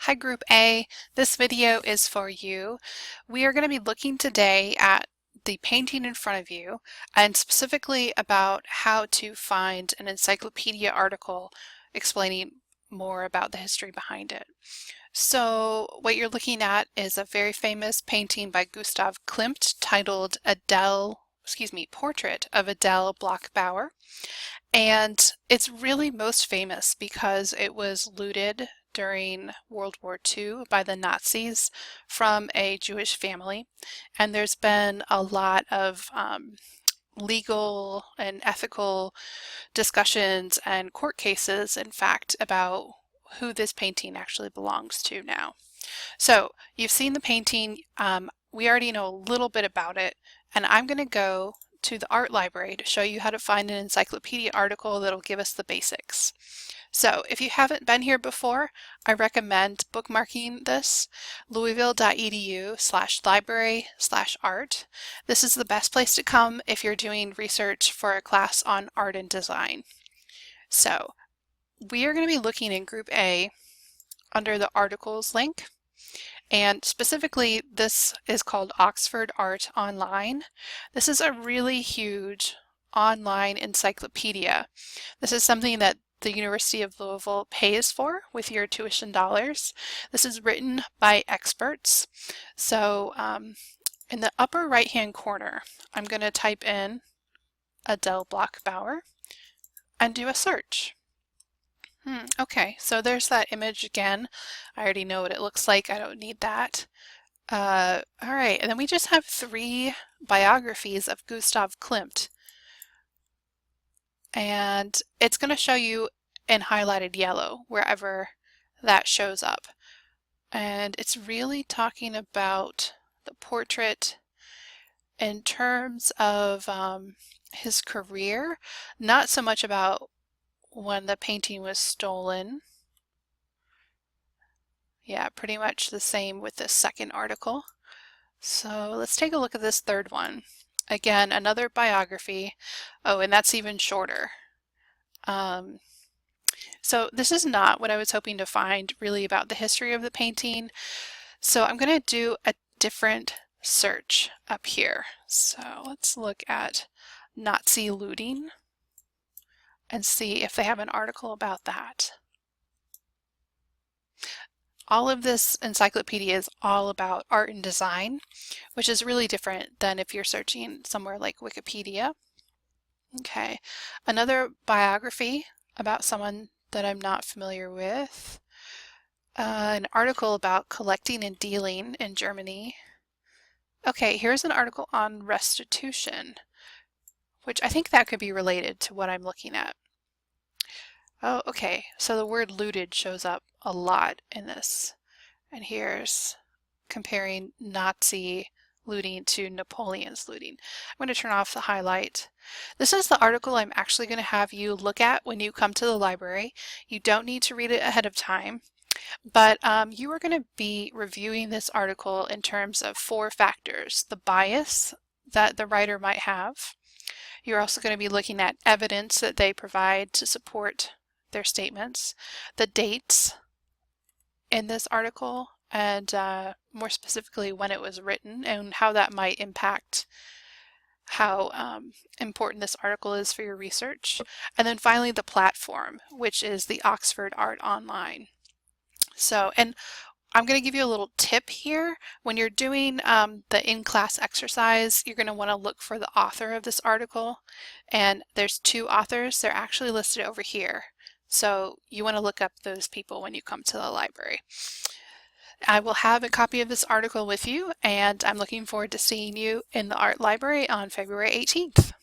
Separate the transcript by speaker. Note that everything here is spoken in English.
Speaker 1: Hi Group A, this video is for you. We are going to be looking today at the painting in front of you and specifically about how to find an encyclopedia article explaining more about the history behind it. So what you're looking at is a very famous painting by Gustav Klimt titled Portrait of Adele Bloch-Bauer. And it's really most famous because it was looted during World War II by the Nazis from a Jewish family. And there's been a lot of legal and ethical discussions and court cases, in fact, about who this painting actually belongs to now. So you've seen the painting. We already know a little bit about it, and I'm going to go to the art library to show you how to find an encyclopedia article that'll give us the basics. So if you haven't been here before, I recommend bookmarking this, louisville.edu/library/art. This is the best place to come if you're doing research for a class on art and design. So we are going to be looking in Group A under the articles link. And specifically, this is called Oxford Art Online. This is a really huge online encyclopedia. This is something that the University of Louisville pays for with your tuition dollars. This is written by experts. So in the upper right-hand corner, I'm going to type in Adele Bloch-Bauer and do a search. Okay, so there's that image again. I already know what it looks like. I don't need that. All right, and then we just have 3 biographies of Gustav Klimt. And it's going to show you in highlighted yellow wherever that shows up. And it's really talking about the portrait in terms of his career, not so much about when the painting was stolen. Yeah, pretty much the same with this second article. So let's take a look at this third one. Again, another biography. Oh, and that's even shorter. So this is not what I was hoping to find really about the history of the painting. So I'm going to do a different search up here. So let's look at Nazi looting and see if they have an article about that. All of this encyclopedia is all about art and design, which is really different than if you're searching somewhere like Wikipedia. Okay, another biography about someone that I'm not familiar with. An article about collecting and dealing in Germany. Okay, here's an article on restitution, which I think that could be related to what I'm looking at. Oh, okay, so the word looted shows up a lot in this. And here's comparing Nazi looting to Napoleon's looting. I'm going to turn off the highlight. This is the article I'm actually going to have you look at when you come to the library. You don't need to read it ahead of time, but you are going to be reviewing this article in terms of 4 factors: the bias that the writer might have. You're also going to be looking at evidence that they provide to support their statements, the dates in this article, and more specifically when it was written and how that might impact how important this article is for your research. And then finally the platform, which is the Oxford Art Online. So, and I'm going to give you a little tip here. When you're doing the in-class exercise, you're going to want to look for the author of this article. And there's 2 authors. They're actually listed over here. So you want to look up those people when you come to the library. I will have a copy of this article with you, and I'm looking forward to seeing you in the art library on February 18th.